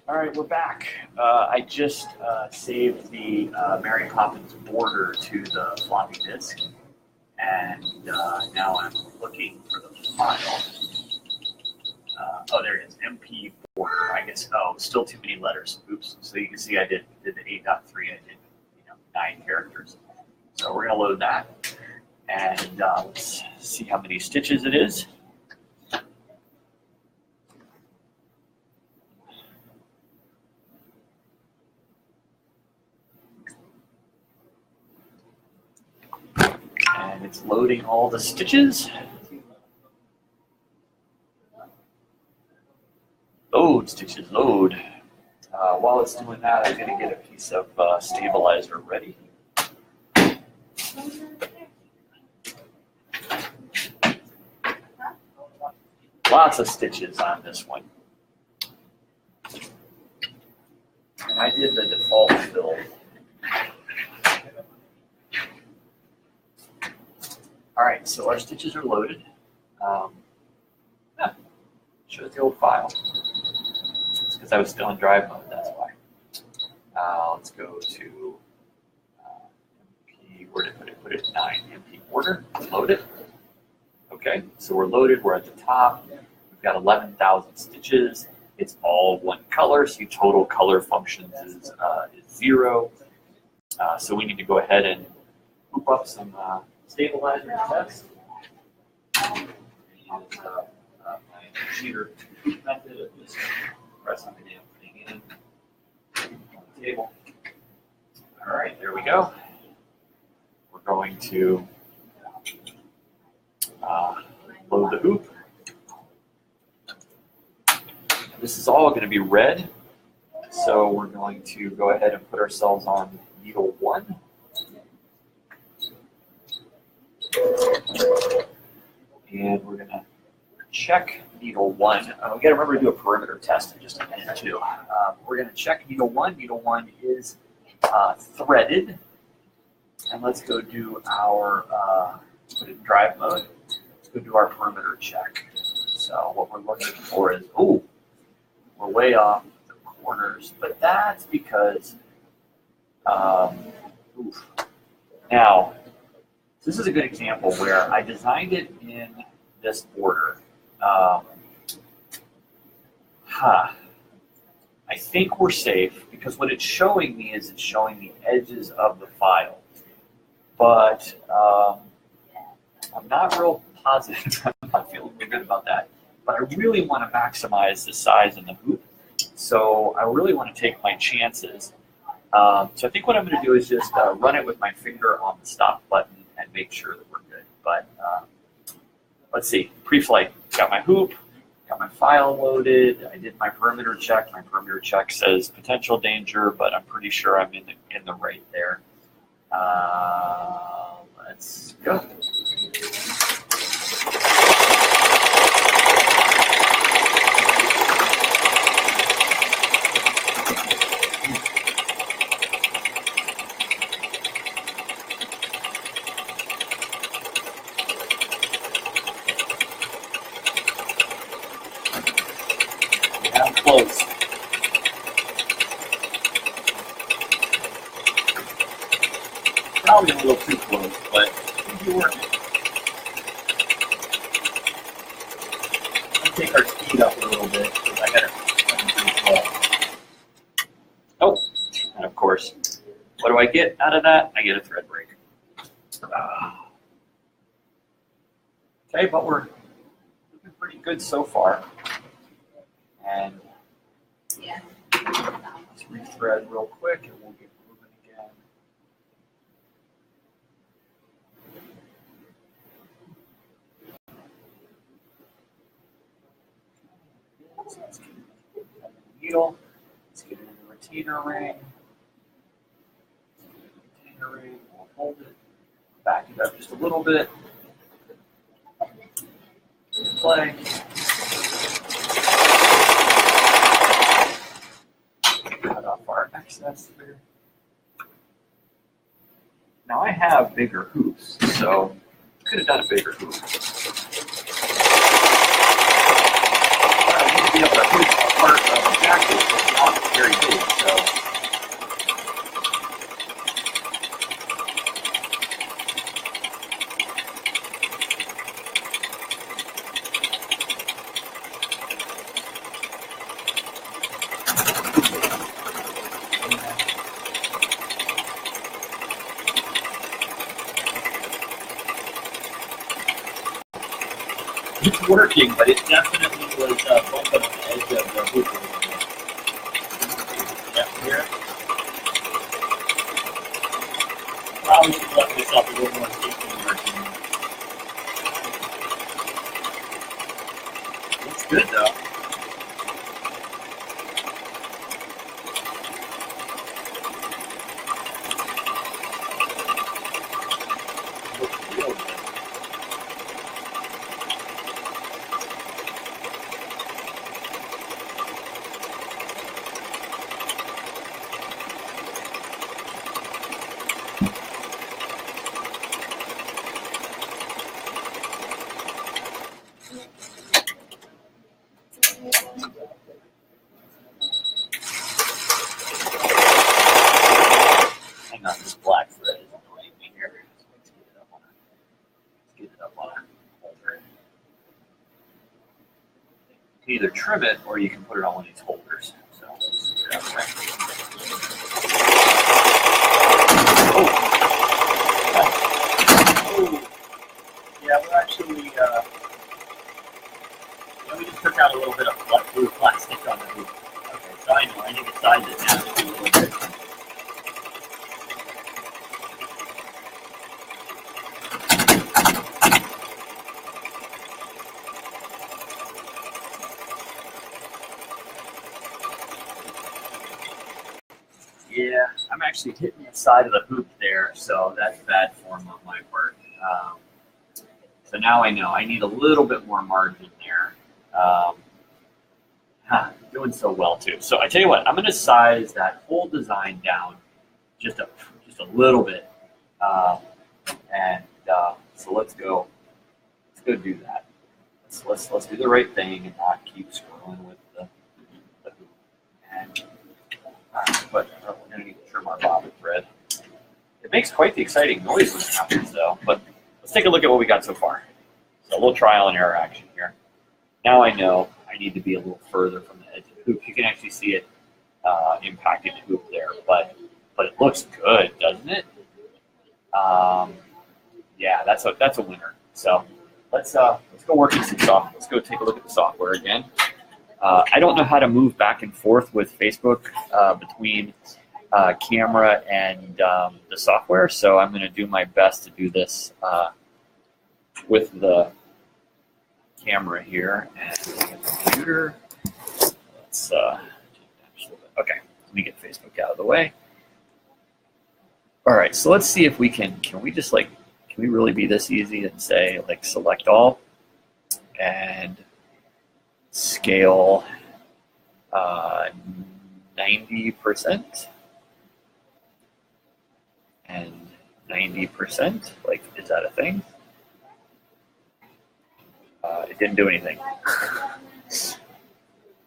All right, we're back. I just saved the Mary Poppins border to the floppy disk, and now I'm looking for the file. Oh, there it is, MP border. I guess, oh, still too many letters. Oops. So you can see I did the 8.3, I did 9 characters. So we're going to load that, and let's see how many stitches it is. And it's loading all the stitches. Load, stitches, load. While it's doing that, I'm going to get a piece of stabilizer ready. Lots of stitches on this one. And I did the default fill. All right, so our stitches are loaded. Shows the old file. It's because I was still in drive mode, that's why. Let's go to MP, where did I put it? Put it in 9, MP border, load it. Okay, so we're loaded, we're at the top. We've got 11,000 stitches. It's all one color, so total color functions is 0. So we need to go ahead and hoop up some stabilizer test. Use my cheater hoop method of just pressing the damn thing in on the table. All right, there we go. We're going to load the hoop. This is all going to be red, so we're going to go ahead and put ourselves on needle 1. And we're going to check needle 1. We got to remember to do a perimeter test in just a minute too. We're going to check needle 1. Needle 1 is threaded. And let's go do our, put it in drive mode. Let's go do our perimeter check. So what we're looking for is, oh, we're way off the corners, but that's because, now, this is a good example where I designed it in this order. I think we're safe because what it's showing me is it's showing the edges of the file. But I'm not real positive. I'm not feeling real good about that. But I really want to maximize the size in the hoop. So I really want to take my chances. So I think what I'm going to do is just run it with my finger on the stop button and make sure that we're good. But let's see, pre-flight, got my hoop, got my file loaded, I did my perimeter check. My perimeter check says potential danger, but I'm pretty sure I'm in the right there. Let's go. Close. Probably a little too close, but it'll be working. Let's take our speed up a little bit because I got it. Oh, and of course, what do I get out of that? I get a thread break. Okay, but we're looking pretty good so far. And let's rethread real quick and we'll get moving again. So let's get the needle. Let's get it in the retainer ring. We'll hold it. Back it up just a little bit. Play. Cut off our excess there. Now I have bigger hoops, so I could have done a bigger hoop. I need to be able to hoop a part of the jacket. It's working, but it definitely was bumping on the edge of the hoop a little bit. Yep, here. Probably should have left myself a little more safety margin. Looks good though. Looks real good. Hang on, this black thread is annoying me here. Let's get it up on a holder. You can either trim it or you can put it on one of these holders. So let's get it out there. Oh. Yeah, we're actually, we just took out a little bit of blue plastic on the hoop. Okay, so I know, I need to size it down a little bit. Yeah, I'm actually hitting the side of the hoop there, so that's bad form on my part. So now I know I need a little bit more margin there. Doing so well too. So I tell you what, I'm going to size that whole design down just a little bit, so let's go do that. Let's do the right thing and not keep screwing with the hoop. And but we're going to need to trim our bobbin thread. It makes quite the exciting noise when it happens, though. But let's take a look at what we got so far. So a little trial and error action here. Now I know I need to be a little further from the edge of the hoop. You can actually see it impacting the hoop there, but it looks good, doesn't it? Yeah, that's a winner. So let's go work in some software. Let's go take a look at the software again. I don't know how to move back and forth with Facebook between camera and the software, so I'm going to do my best to do this with the camera here and the computer. Let's okay, let me get Facebook out of the way. All right, so let's see if we can we just can we really be this easy and say select all and scale 90% and 90%, is that a thing? It didn't do anything.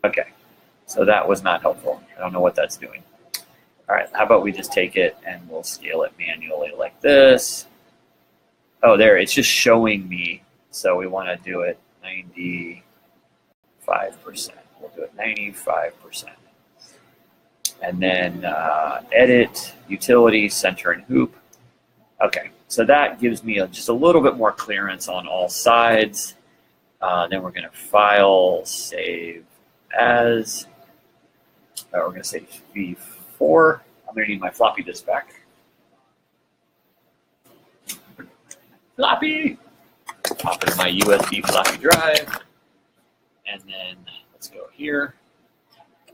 Okay, so that was not helpful. I don't know what that's doing. All right, how about we just take it and we'll scale it manually like this. Oh, there, it's just showing me. So we want to do it 95%. We'll do it 95%. And then edit, utility, center and hoop. Okay, so that gives me just a little bit more clearance on all sides. Then we're going to file, save as. We're going to say V4. I'm going to need my floppy disk back. Floppy! Pop in my USB floppy drive. And then let's go here.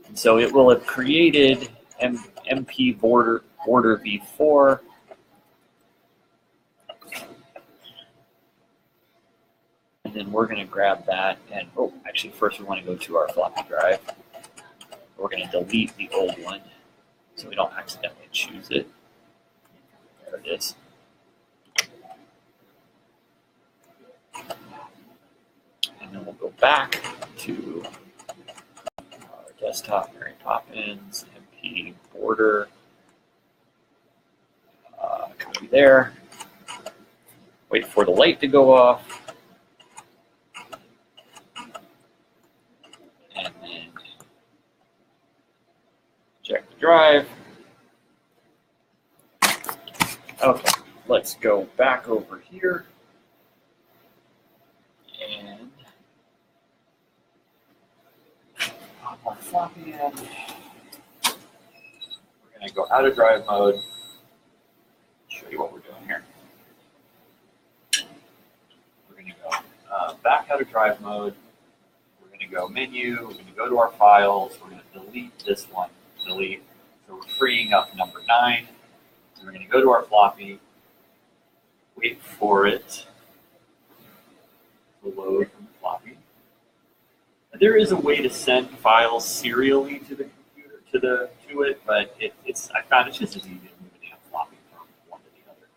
And so it will have created MP border V4. And then we're going to grab that. And actually, first we want to go to our floppy drive. We're going to delete the old one so we don't accidentally choose it. There it is. And then we'll go back to our desktop, Mary Poppins, MP border. Copy there. Wait for the light to go off. And then check the drive. Okay, let's go back over here. And floppy in. We're going to go out of drive mode. Show you what we're doing here. We're going to go back out of drive mode. We're going to go menu. We're going to go to our files. We're going to delete this one. Delete. So we're freeing up number 9. We're going to go to our floppy. Wait for it to load from the floppy. There is a way to send files serially to the computer to it, but I found it's just as easy to move a damn floppy from one to the other.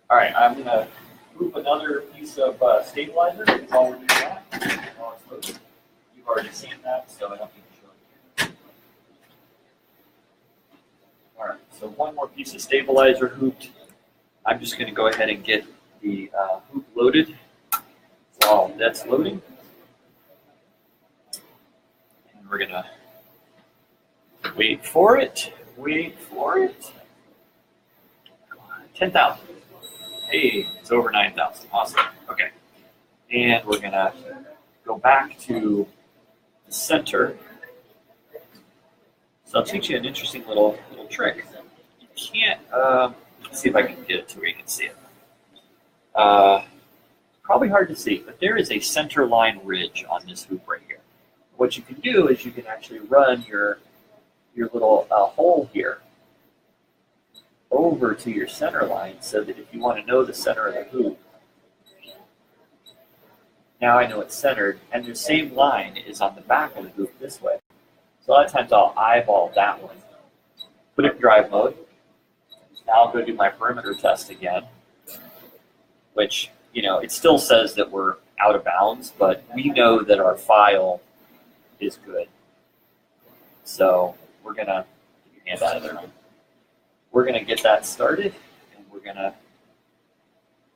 All right, I'm gonna group another piece of stabilizer while we're doing that. While it's loaded. You've already seen that, so I don't need to show it here. All right, so one more piece of stabilizer hooped. I'm just gonna go ahead and get the hoop loaded. While that's loading. We're gonna wait for it. 10,000. Hey, it's over 9,000. Awesome. Okay. And we're gonna go back to the center. So I'll teach you an interesting little trick. You can't. Let's see if I can get it to where you can see it. Probably hard to see, but there is a center line ridge on this hoop right here. What you can do is you can actually run your little hole here over to your center line so that if you want to know the center of the hoop, now I know it's centered, and the same line is on the back of the hoop this way. So a lot of times I'll eyeball that one, put it in drive mode. Now I'll go do my perimeter test again, which, it still says that we're out of bounds, but we know that our file is good. So we're gonna get your hand out of there. We're gonna get that started, and we're gonna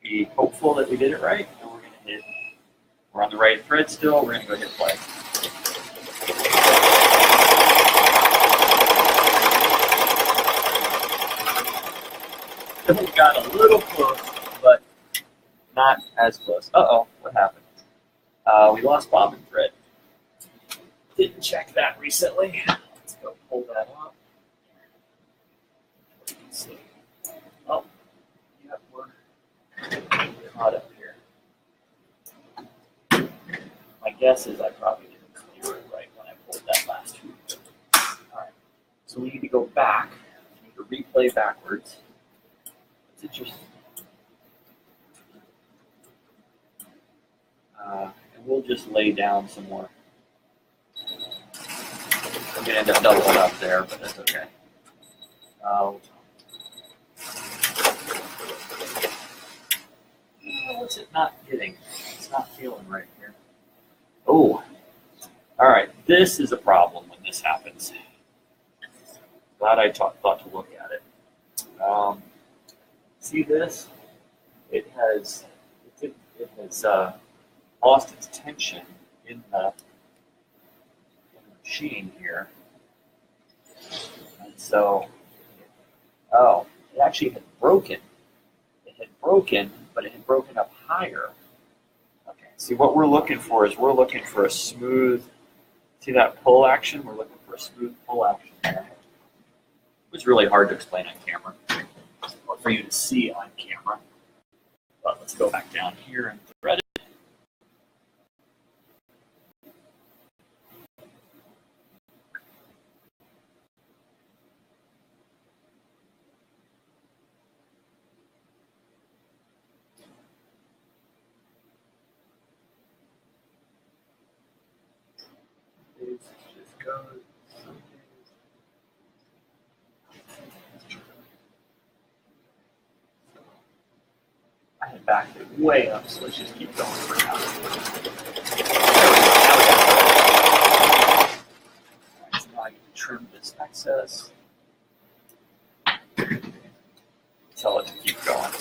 be hopeful that we did it right, and we're gonna hit. We're on the right thread still. We're gonna go hit play. We got a little close, but not as close. Uh-oh, what happened? We lost bobbin thread. Didn't check that recently. Let's go pull that up. Let's see. Oh, yeah, we're caught up here. My guess is I probably didn't clear it right when I pulled that last hoop. All right, so we need to go back. We need to replay backwards. It's interesting. And we'll just lay down some more. I'm going to end up doubling up there, but that's okay. What's it not getting? It's not feeling right here. Oh, all right. This is a problem when this happens. Glad I thought to look at it. See this? It has lost its tension in the machine here. And so, it actually had broken. It had broken, but it had broken up higher. Okay, see what we're looking for is we're looking for a smooth, see that pull action? We're looking for a smooth pull action there. It was really hard to explain on camera, or for you to see on camera. But let's go back down here and thread it. Just go. I had backed it way up, so let's just keep going for now. Alright, so now I can trim this excess. Tell it to keep going.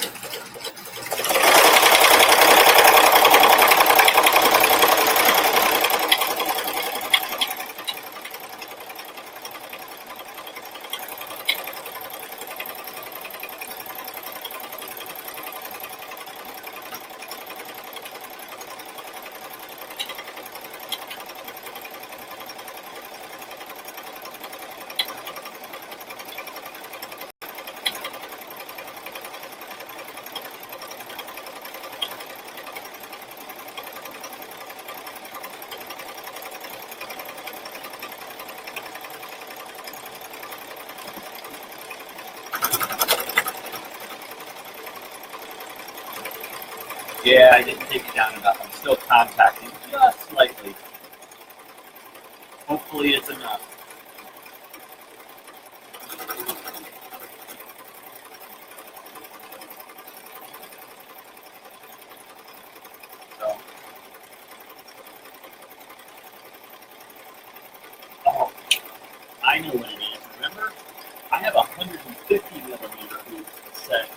Yeah, I didn't take it down enough. I'm still contacting just slightly. Hopefully it's enough. So, oh, I know what it is. Remember, I have a 150 millimeter hoop set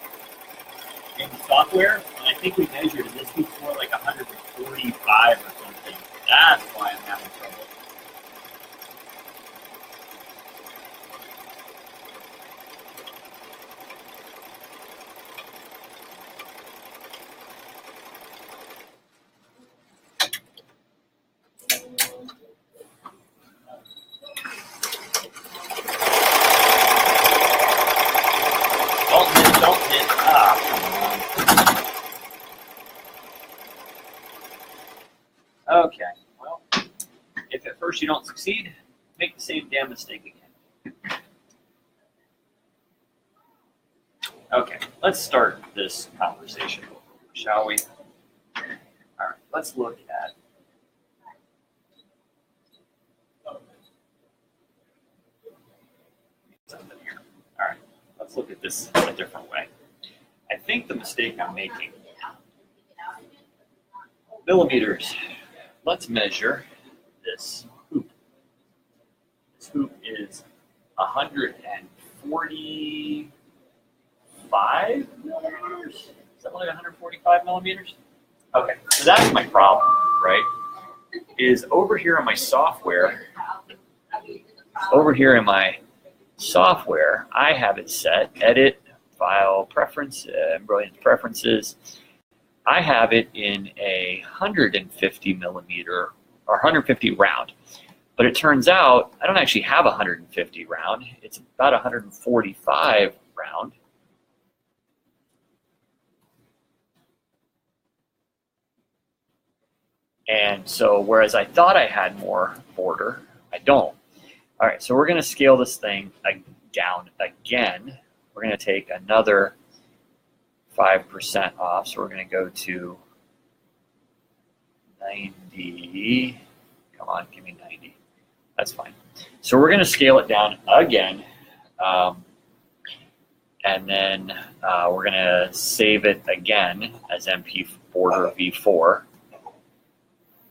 in the software, and I think we measured, and this hoop's more like 145 or something. That's why I'm having trouble. Don't hit. Ah, come on. Okay, well, if at first you don't succeed, make the same damn mistake again. Okay, let's start this conversation, shall we? All right, let's look at something here. All right, let's look at this a different way. I think the mistake I'm making, millimeters. Let's measure this hoop. This hoop is 145 millimeters? Is that like 145 millimeters? Okay, so that's my problem, right? Is over here in my software, I have it set, edit, file, preference, embroidered preferences. I have it in a 150 millimeter or 150 round, but it turns out I don't actually have a 150 round. It's about 145 round. And so whereas I thought I had more border, I don't. All right, so we're going to scale this thing down again. We're going to take another 5% off, so we're going to go to 90. Come on, give me 90. That's fine. So we're going to scale it down again, and then we're going to save it again as MP border V4,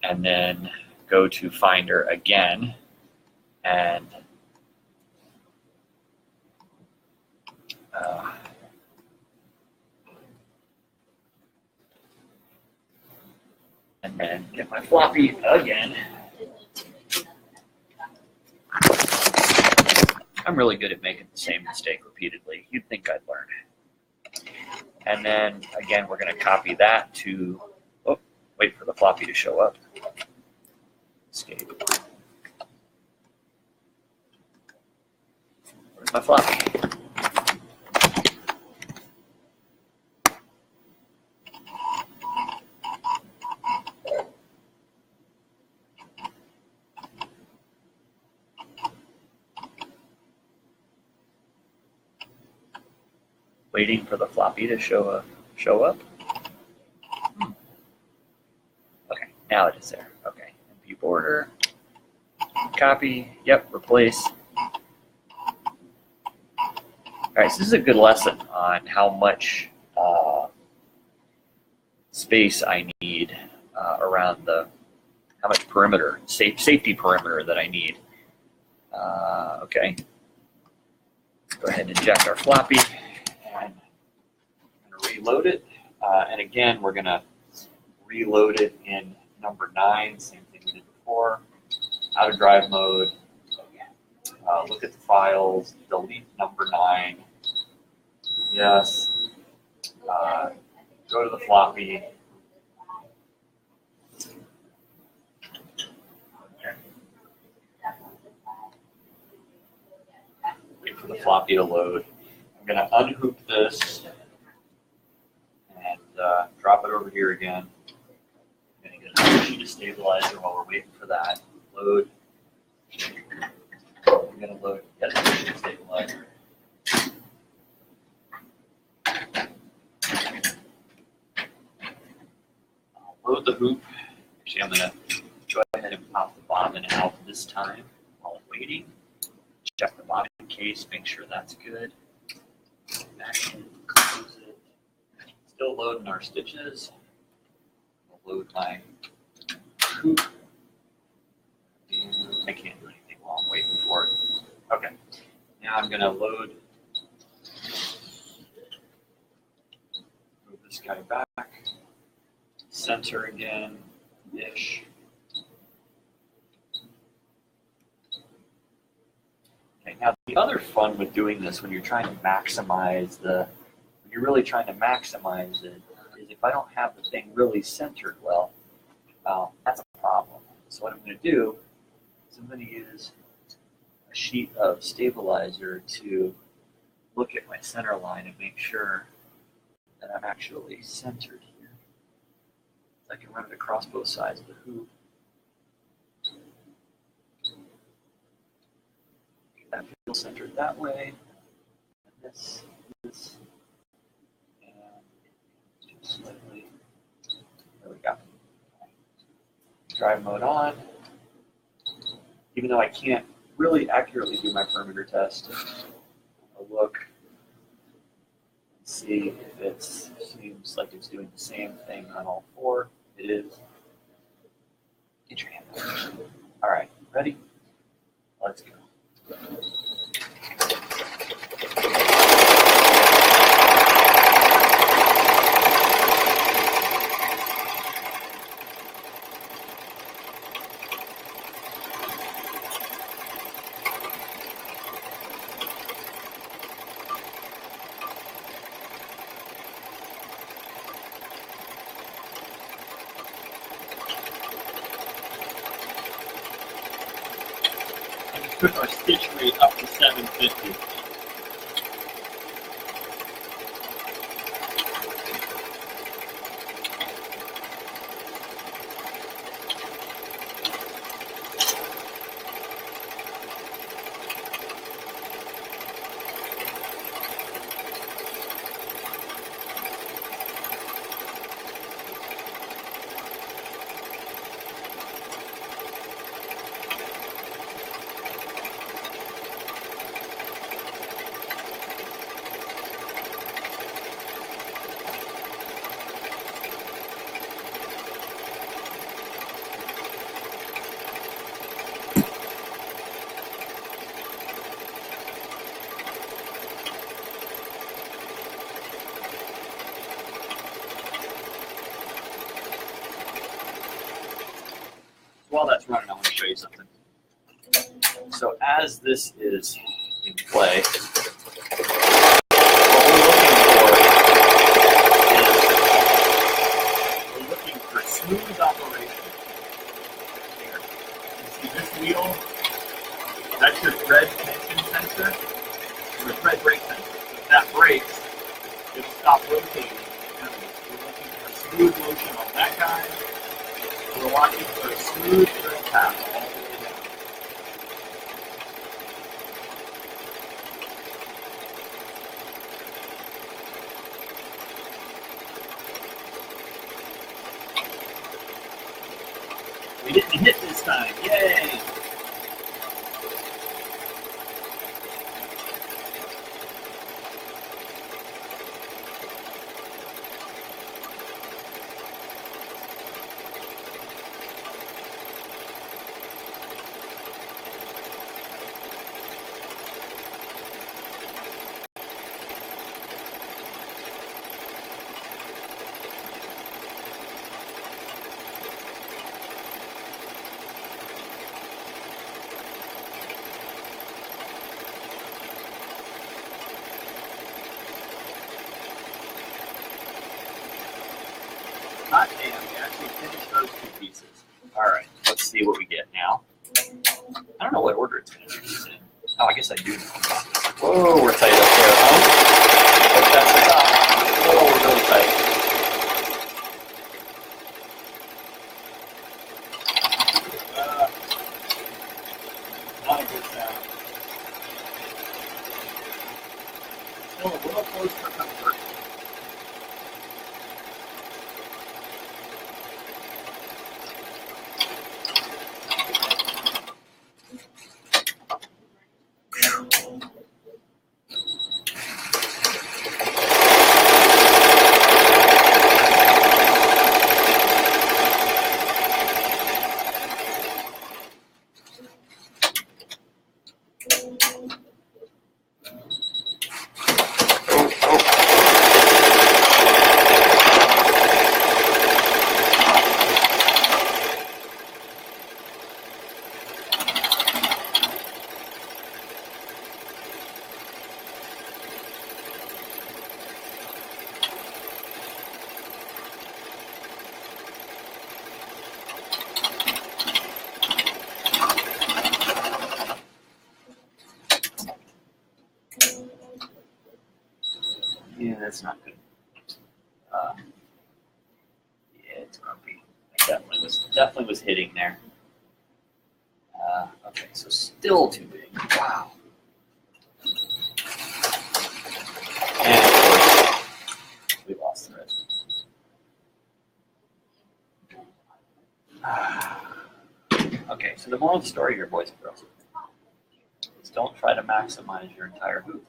and then go to Finder again, and then get my floppy again. I'm really good at making the same mistake repeatedly. You'd think I'd learn. And then again, we're going to copy that to, oh, wait for the floppy to show up. Escape. Where's my floppy? Waiting for the floppy to show up. Okay, now it is there. Okay, MP border, copy. Yep, replace. All right, so this is a good lesson on how much space I need around how much perimeter, safety perimeter that I need. Okay, let's go ahead and eject our floppy. And I'm going to reload it. And again, we're going to reload it in number 9, same thing we did before. Out of drive mode. Look at the files, delete number 9. Yes. Go to the floppy. Wait for the floppy to load. I'm going to unhoop this and drop it over here again. I'm going to get a sheet of stabilizer while we're waiting for that. Load. I'm going to load yet another sheet of stabilizer. time while I'm waiting. Check the bottom case, make sure that's good. Back in, close it. Still loading our stitches. I'll load my hoop. I can't do anything while I'm waiting for it. Okay, now I'm going to load. Move this guy back. Center again, ish. Okay, now the other fun with doing this when you're trying to maximize when you're really trying to maximize it, is if I don't have the thing really centered well, that's a problem. So what I'm going to do is I'm going to use a sheet of stabilizer to look at my center line and make sure that I'm actually centered here. I can run it across both sides of the hoop. Get that feel centered that way. And this, and just slightly. There we go. Drive mode on. Even though I can't really accurately do my perimeter test, I'll look and see if it seems like it's doing the same thing on all four. It is. Get your hand out. All right, ready? Let's go. Took our stitch rate up to 750. While that's running, I want to show you something. So as this is in play, what we're looking for smooth operation. Here. You see this wheel? That's your thread tension sensor, or thread brake sensor. If that breaks, it'll stop rotating. We're looking for smooth motion on that guy. We're watching for a smooth thread path all the way down. We didn't hit this time, yay! Hot damn, we actually finished those two pieces. Alright, let's see what we get now. I don't know what order it's going to be in. Oh, I guess I do know. Whoa, we're tight up there, huh? But that's the top. Whoa, we're really tight. Not a good sound. Still a little close for comfort. Yeah, that's not good. Yeah, it's grumpy. I definitely was hitting there. Okay, so still too big. Wow. And of course, we lost the red. Okay, so the moral of the story here, boys and girls, is don't try to maximize your entire hoop.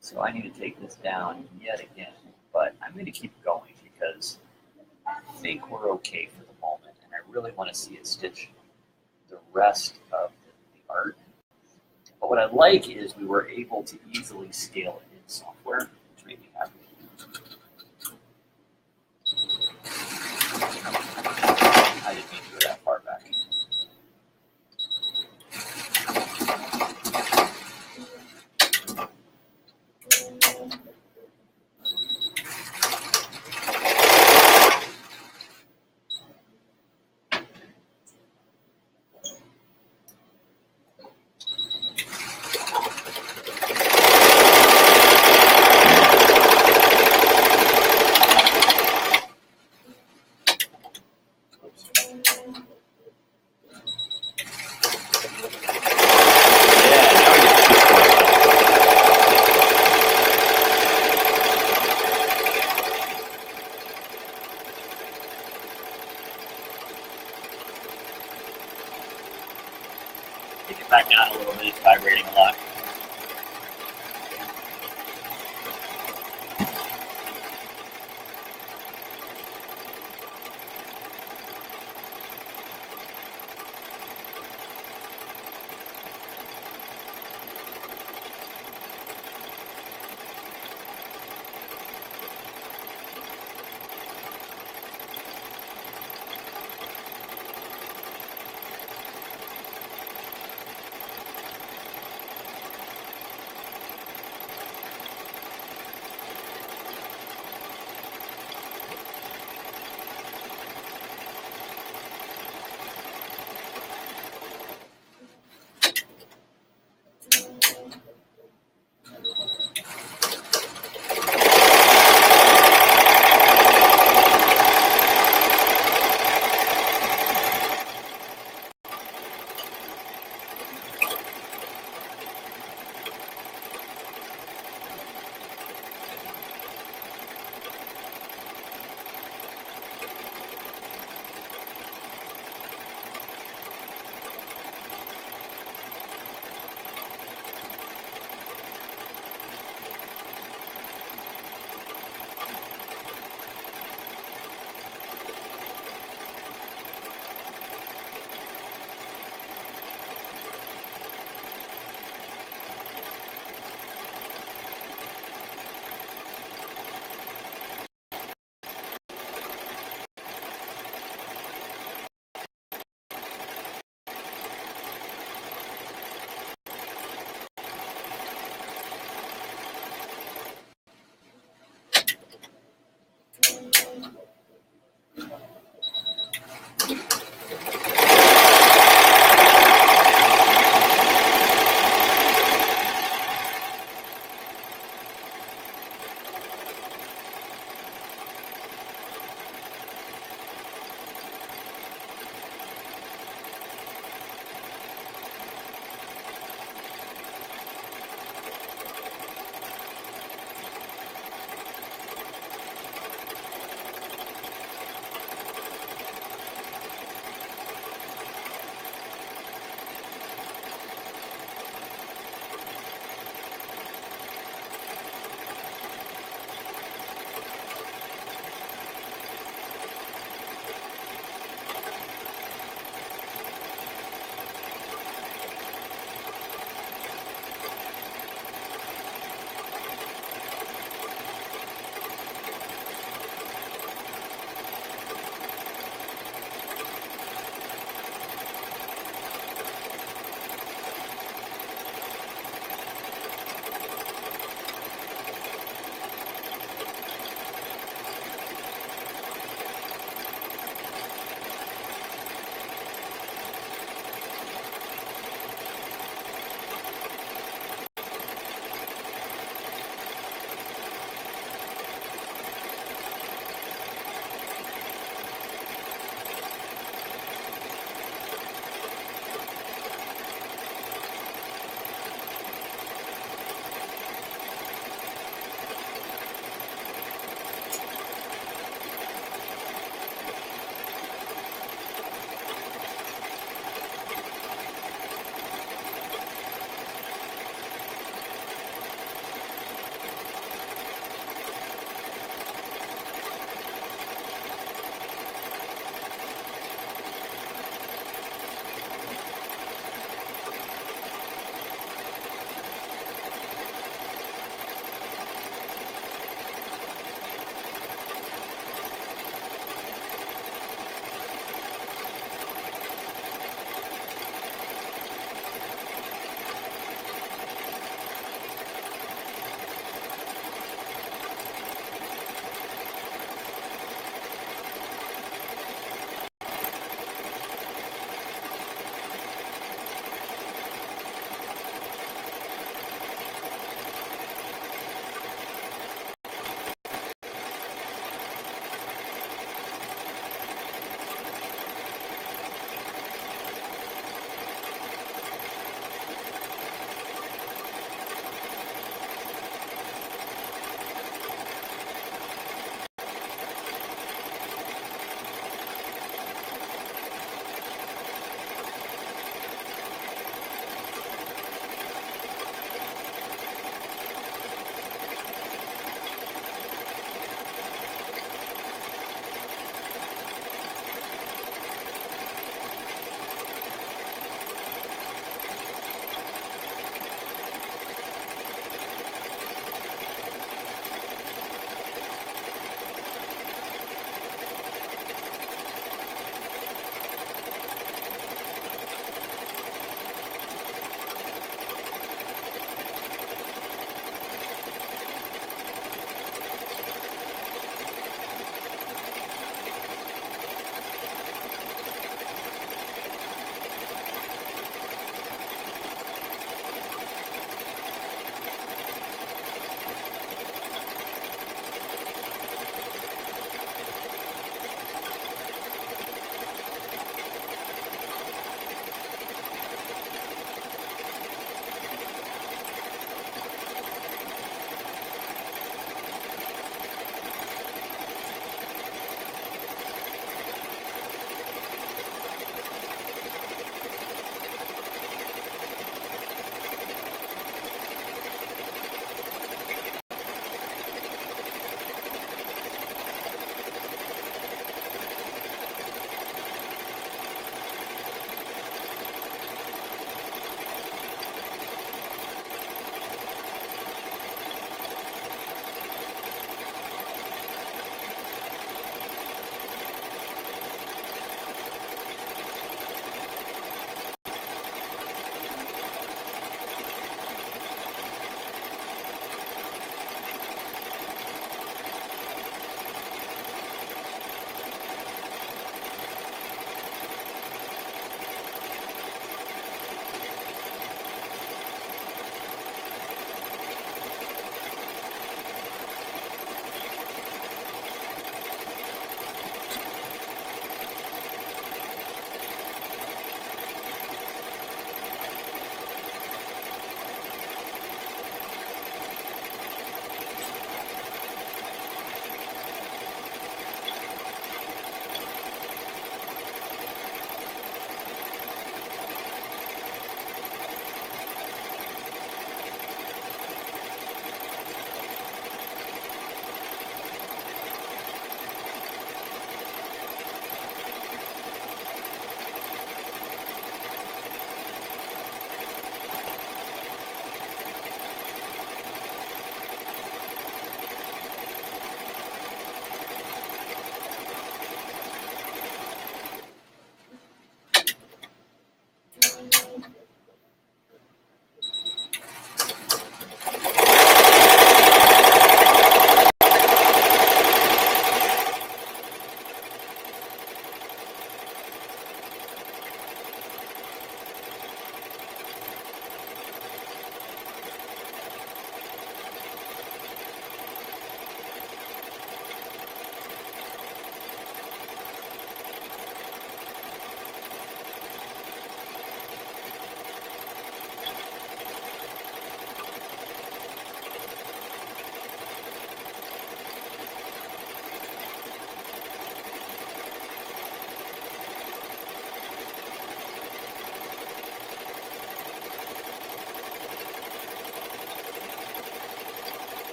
So I need to take this down yet again, but I'm going to keep going because I think we're okay for the moment, and I really want to see it stitch the rest of the art. But what I like is we were able to easily scale it in software, which made me happy. I didn't mean to go that far back. Take it back down a little bit, it's vibrating a lot.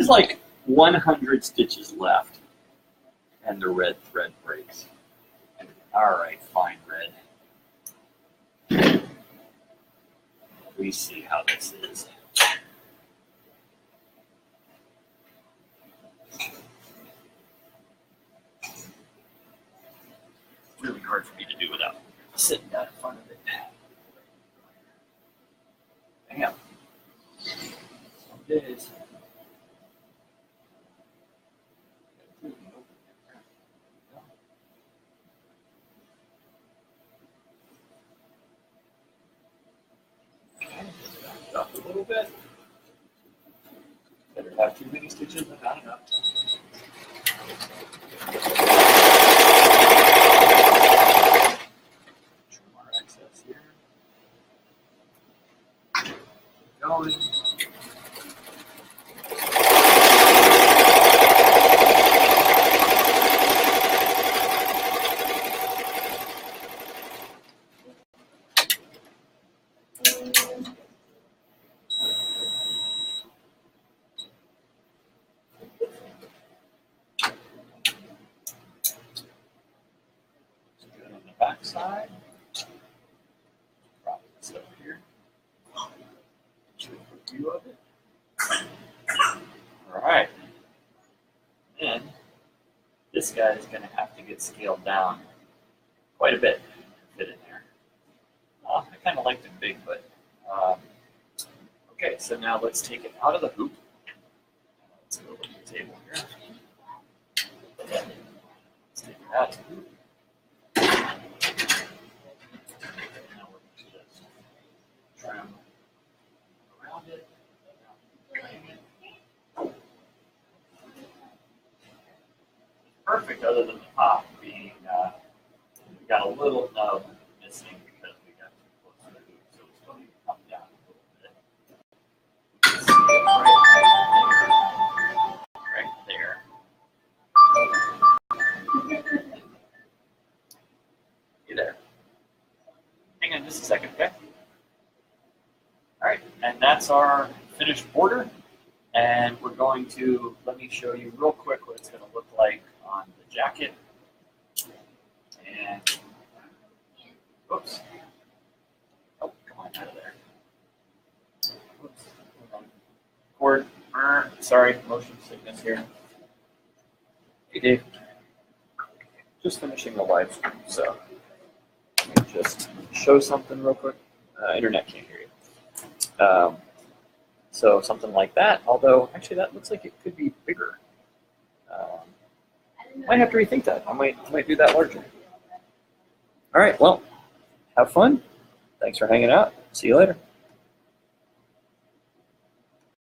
like 100 stitches left, and the red thread breaks. All right, fine, red. We see how this is. Really hard for me to do without sitting down in front of it. Damn. Some days. Up a little bit. Better have too many stitches than not enough. Trim our excess here. Keep going. Back side. Prop this up here. Show a view of it. All right. And this guy is going to have to get scaled down quite a bit to fit in there. I kind of like them big, but okay. So now let's take it out of the hoop. Let's go to the table here. Let's take it out of the hoop. Trim around it, perfect, other than the top being, we got a little nub missing because we got too close to the hoop, so it's going to come down a little bit. You can see it right there. You there? Hang on just a second, okay? All right, and that's our finished border. And we're going to, let me show you real quick what it's going to look like on the jacket. And, oops. Oh, come on out of there. Oops. Cord, sorry, motion sickness here. Hey, Dave. Just finishing the live stream, so let me just show something real quick. Internet can't hear you. So something like that, although actually that looks like it could be bigger. Might have to rethink that. I might do that larger. All right, well, have fun. Thanks for hanging out. See you later.